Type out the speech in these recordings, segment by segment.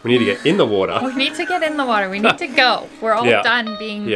We need to get in the water. We need to get in the water. We need to go. We're all done being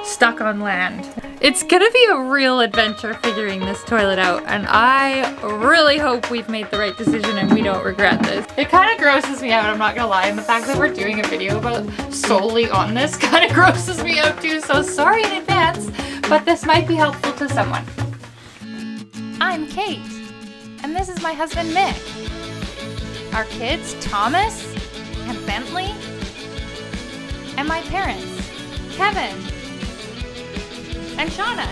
stuck on land. It's gonna be a real adventure figuring this toilet out, and I really hope we've made the right decision and we don't regret this. It kind of grosses me out, I'm not gonna lie, and the fact that we're doing a video about solely on this kind of grosses me out too, so sorry in advance, but this might be helpful to someone. I'm Kate, and this is my husband Mick. Our kids, Thomas and Bentley, and my parents, Kevin and Shawna.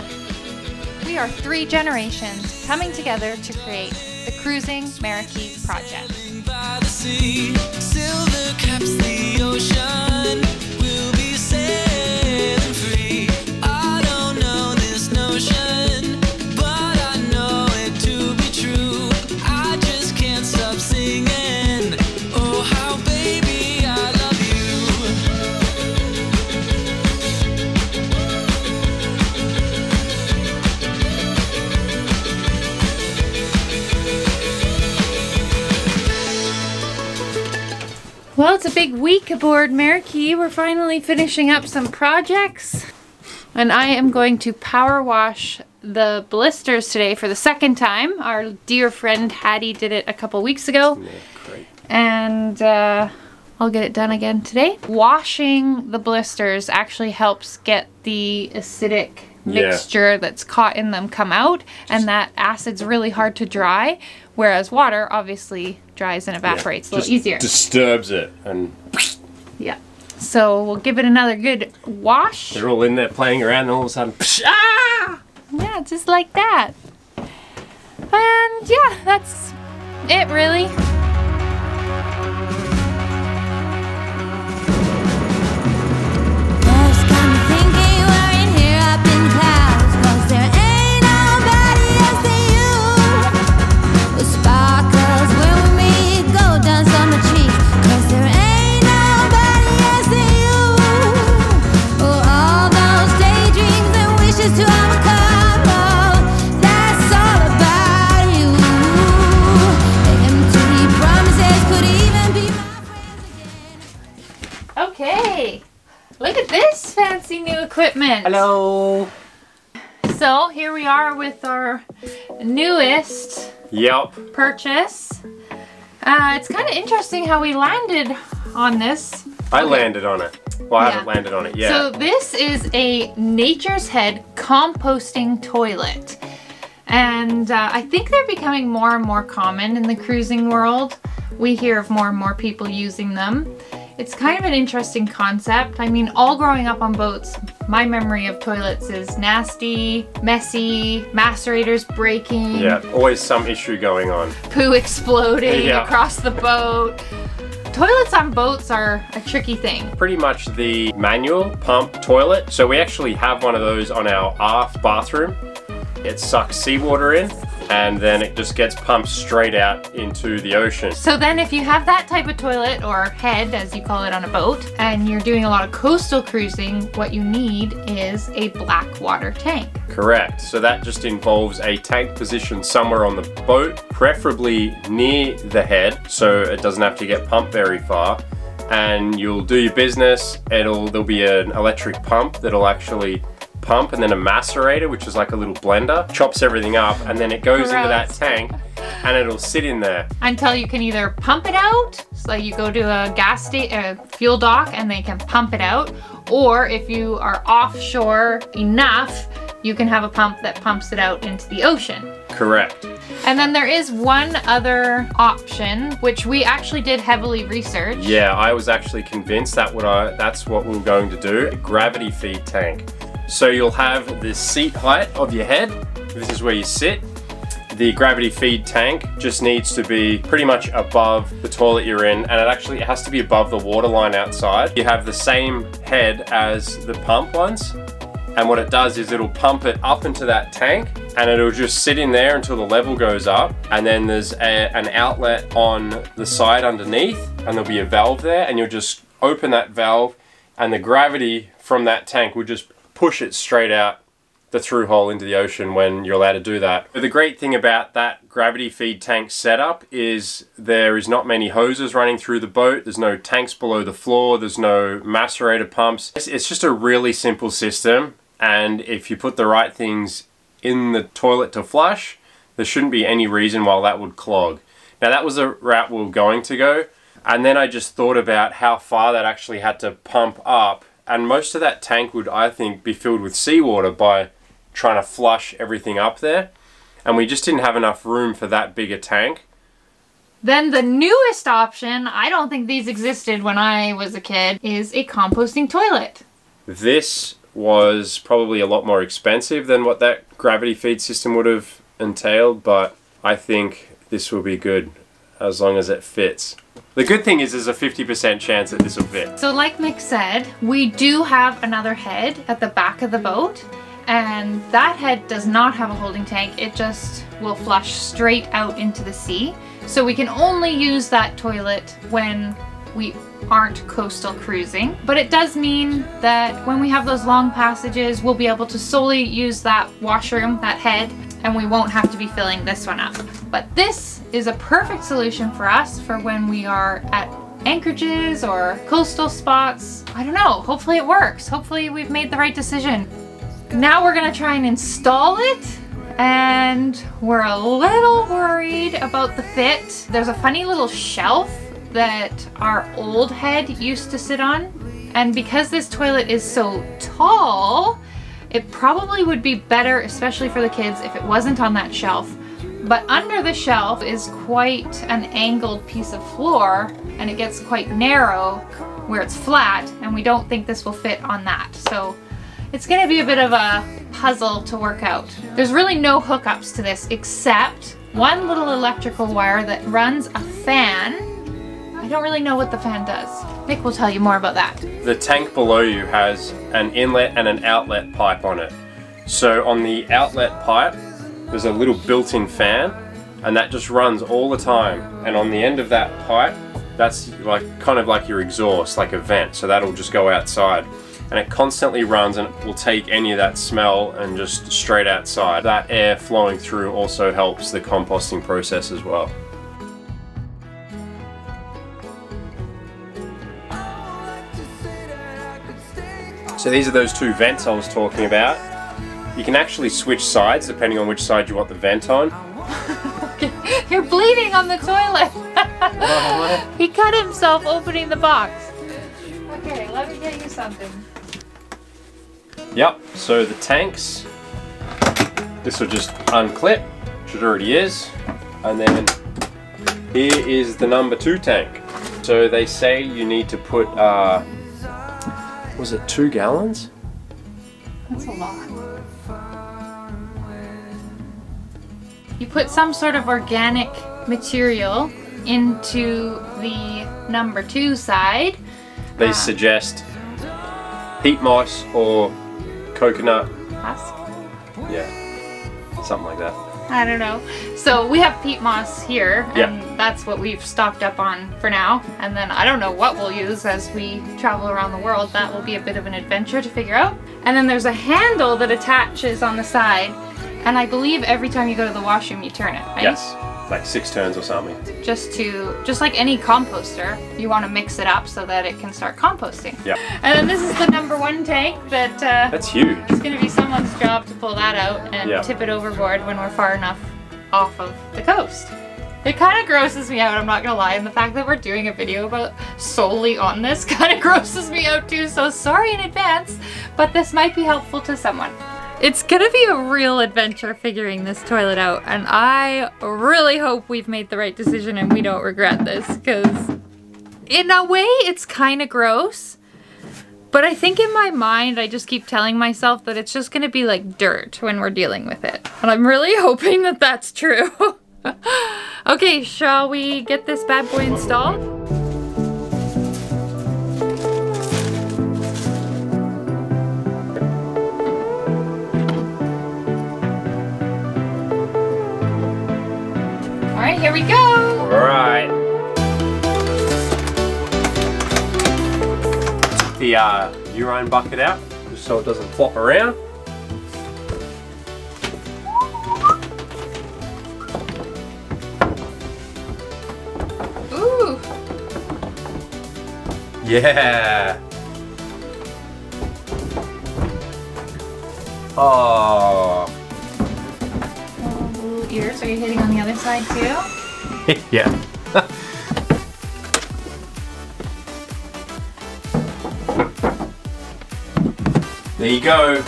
We are 3 generations coming together to create the Cruising Meraki Project. By the sea, silver caps the ocean. We'll be sailing free. I don't know this notion, but I know it to be true. I just can't stop singing. Oh, how baby I love you. Well, it's a big week aboard Meraki. We're finally finishing up some projects. And I am going to power wash the blisters today for the 2nd time. Our dear friend Hattie did it a couple weeks ago. Yeah, great. And I'll get it done again today. Washing the blisters actually helps get the acidic mixture that's caught in them come out, and that acid's really hard to dry, whereas water obviously dries and evaporates a little easier. Disturbs it and yeah. So we'll give it another good wash. They're all in there playing around and all of a sudden ah! Yeah, just like that. And yeah, that's it really. Okay, look at this fancy new equipment. Hello. So here we are with our newest purchase. It's kind of interesting how we landed on this. I landed on it. Well, I haven't landed on it yet. So this is a Nature's Head composting toilet. And I think they're becoming more and more common in the cruising world. We hear of more and more people using them. It's kind of an interesting concept. I mean, all growing up on boats, my memory of toilets is nasty, messy, macerators breaking. Yeah, always some issue going on. Poo exploding across the boat. Toilets on boats are a tricky thing. Pretty much the manual pump toilet. So we actually have one of those on our aft bathroom. It sucks seawater in, and then it just gets pumped straight out into the ocean. So then if you have that type of toilet, or head as you call it on a boat, and you're doing a lot of coastal cruising, what you need is a black water tank. Correct. So that just involves a tank position somewhere on the boat, preferably near the head, so it doesn't have to get pumped very far. And you'll do your business. There'll be an electric pump that'll actually pump, and then a macerator, which is like a little blender, chops everything up, and then it goes into that tank and it'll sit in there until you can either pump it out, so you go to a fuel dock and they can pump it out, or if you are offshore enough, you can have a pump that pumps it out into the ocean. Correct. And then there is one other option, which we actually did heavily research. Yeah, I was actually convinced that's what we were going to do, a gravity feed tank. So you'll have the seat height of your head. This is where you sit. The gravity feed tank just needs to be pretty much above the toilet you're in, and it has to be above the water line outside. You have the same head as the pump ones, and what it does is it'll pump it up into that tank, and it'll just sit in there until the level goes up, and then there's an outlet on the side underneath, and there'll be a valve there, and you'll just open that valve, and the gravity from that tank will just push it straight out the through hole into the ocean when you're allowed to do that. But the great thing about that gravity feed tank setup is there is not many hoses running through the boat. There's no tanks below the floor. There's no macerator pumps. It's just a really simple system. And if you put the right things in the toilet to flush, there shouldn't be any reason why that would clog. Now that was the route we were going to go. And then I just thought about how far that actually had to pump up. And most of that tank would, I think, be filled with seawater by trying to flush everything up there, and we just didn't have enough room for that big a tank. Then the newest option, I don't think these existed when I was a kid, is a composting toilet. This was probably a lot more expensive than what that gravity feed system would have entailed, but I think this will be good as long as it fits. The good thing is there's a 50% chance that this will fit. So like Mick said, we do have another head at the back of the boat. And that head does not have a holding tank, it just will flush straight out into the sea. So we can only use that toilet when we aren't coastal cruising. But it does mean that when we have those long passages, we'll be able to solely use that washroom, that head, and we won't have to be filling this one up. But this is a perfect solution for us for when we are at anchorages or coastal spots. I don't know, hopefully it works. Hopefully we've made the right decision. Now we're gonna try and install it, and we're a little worried about the fit. There's a funny little shelf that our old head used to sit on, and because this toilet is so tall, it probably would be better, especially for the kids, if it wasn't on that shelf. But under the shelf is quite an angled piece of floor, and it gets quite narrow where it's flat, and we don't think this will fit on that. So it's gonna be a bit of a puzzle to work out. There's really no hookups to this except one little electrical wire that runs a fan. I don't really know what the fan does. Mick will tell you more about that. The tank below you has an inlet and an outlet pipe on it. So on the outlet pipe, there's a little built-in fan, and that just runs all the time. And on the end of that pipe, that's like kind of like your exhaust, like a vent. So that'll just go outside. And it constantly runs, and it will take any of that smell and just straight outside. That air flowing through also helps the composting process as well. So these are those two vents I was talking about. You can actually switch sides depending on which side you want the vent on. You're bleeding on the toilet. He cut himself opening the box. Okay, let me get you something. Yep, so the tanks, this will just unclip, which it already is, and then here is the number 2 tank. So they say you need to put, was it 2 gallons? That's a lot. You put some sort of organic material into the number 2 side. They suggest peat moss or coconut husk? Yeah, something like that. I don't know. So we have peat moss here, and that's what we've stocked up on for now. And then I don't know what we'll use as we travel around the world. That will be a bit of an adventure to figure out. And then there's a handle that attaches on the side, and I believe every time you go to the washroom you turn it, right? Yes, like 6 turns or something. Just like any composter, you want to mix it up so that it can start composting. Yeah. And then this is the number 1 tank that that's huge. It's going to be someone's job to pull that out and tip it overboard when we're far enough off of the coast. It kind of grosses me out, I'm not gonna lie, and the fact that we're doing a video about solely on this kind of grosses me out too, so sorry in advance, but this might be helpful to someone. It's gonna be a real adventure figuring this toilet out, and I really hope we've made the right decision and we don't regret this, because in a way it's kind of gross, but I think in my mind I just keep telling myself that it's just gonna be like dirt when we're dealing with it, and I'm really hoping that that's true. Okay, shall we get this bad boy installed? Alright, here we go! Alright. The urine bucket out, just so it doesn't flop around. Yeah. Oh. Oh, ears. Are you hitting on the other side too? Yeah. There you go.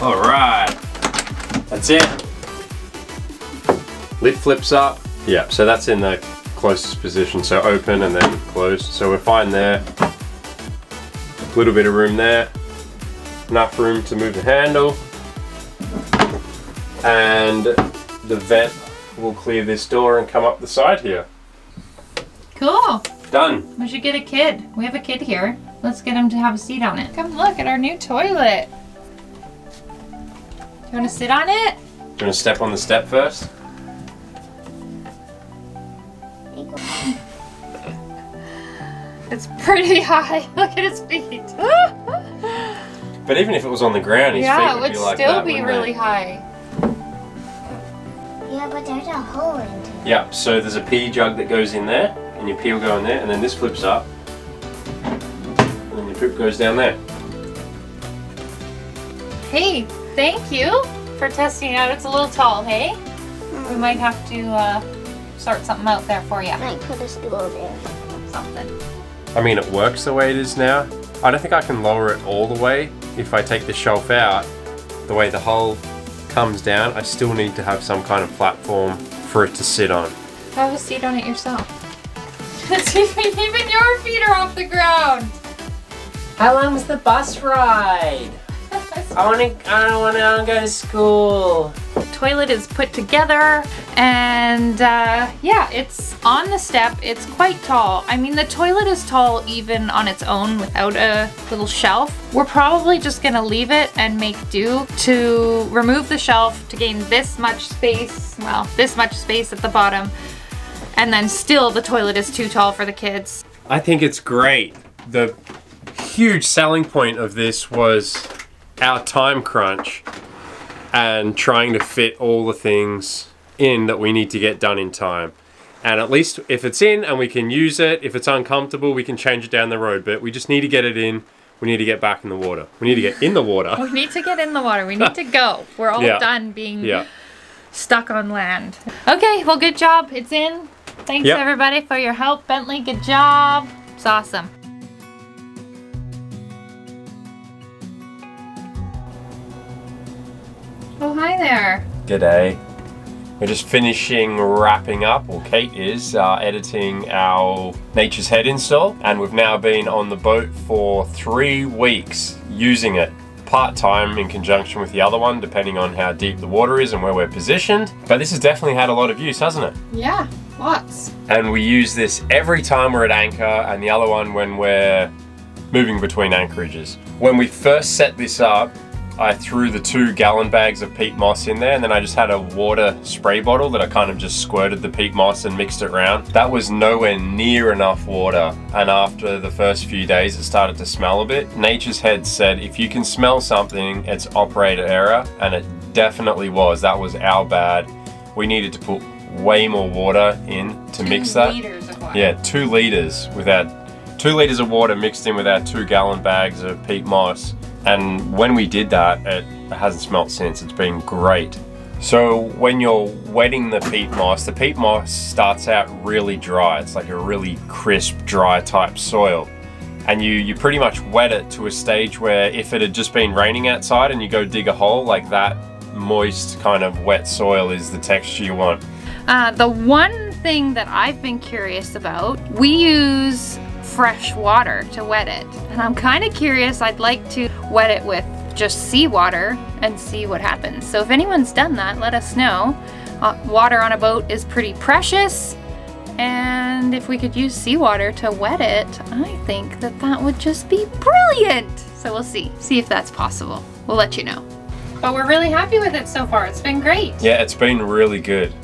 All right. That's it. Lid flips up. Yeah, so that's in the closest position. So open and then close. So we're fine there. A little bit of room there. Enough room to move the handle. And the vent will clear this door and come up the side here. Cool. Done. We should get a kid. We have a kid here. Let's get him to have a seat on it. Come look at our new toilet. Do you want to sit on it? Do you want to step on the step first? It's pretty high. Look at his feet. But even if it was on the ground, his feet would be like that. Yeah, it would still be really high. Yeah, but there's a hole in it. Yeah, so there's a pee jug that goes in there, and your pee will go in there, and then this flips up, and then your poop goes down there. Hey, thank you for testing it out. It's a little tall, hey? We might have to sort something out there for you. Might put a stool there. Something. I mean, it works the way it is now. I don't think I can lower it all the way. If I take the shelf out, the way the hole comes down, I still need to have some kind of platform for it to sit on. Have a seat on it yourself. Even your feet are off the ground. How long's the bus ride? I don't want to go to school. Toilet is put together, and yeah, it's on the step. It's quite tall. I mean, the toilet is tall even on its own without a little shelf. We're probably just gonna leave it and make do to remove the shelf to gain this much space, well, this much space at the bottom, and then still the toilet is too tall for the kids. I think it's great. The huge selling point of this was our time crunch and trying to fit all the things in that we need to get done in time. And at least if it's in and we can use it, if it's uncomfortable, we can change it down the road. But we just need to get it in. We need to get back in the water. We need to get in the water. We need to get in the water. We need to go. We're all done being stuck on land. Okay, well, good job. It's in. Thanks everybody for your help. Bentley, good job. It's awesome. Oh, hi there. G'day. We're just finishing wrapping up, or Kate is, editing our Nature's Head install, and we've now been on the boat for 3 weeks using it part-time in conjunction with the other one, depending on how deep the water is and where we're positioned. But this has definitely had a lot of use, hasn't it? Yeah, lots. And we use this every time we're at anchor, and the other one when we're moving between anchorages. When we first set this up, I threw the 2-gallon bags of peat moss in there, and then I just had a water spray bottle that I kind of just squirted the peat moss and mixed it around. That was nowhere near enough water, and after the first few days it started to smell a bit. Nature's Head said if you can smell something, it's operator error, and it definitely was. That was our bad. We needed to put way more water in to mix that. 2 liters of water. Yeah, 2 liters with that. 2 liters of water mixed in with our 2-gallon bags of peat moss. And when we did that, it hasn't smelt since. It's been great. So when you're wetting the peat moss starts out really dry. It's like a really crisp, dry type soil. And you pretty much wet it to a stage where if it had just been raining outside and you go dig a hole, like that moist kind of wet soil is the texture you want. The one thing that I've been curious about, we use fresh water to wet it, and I'm kind of curious. I'd like to wet it with just seawater and see what happens. So if anyone's done that, let us know. Water on a boat is pretty precious, and if we could use seawater to wet it, I think that that would just be brilliant. So we'll see if that's possible. We'll let you know. But we're really happy with it so far. It's been great. Yeah, it's been really good.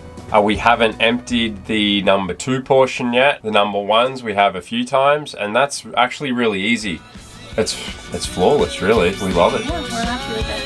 We haven't emptied the number 2 portion yet. The number 1s we have a few times, and that's actually really easy. It's flawless, really. We love it. Yeah, we're happy with it.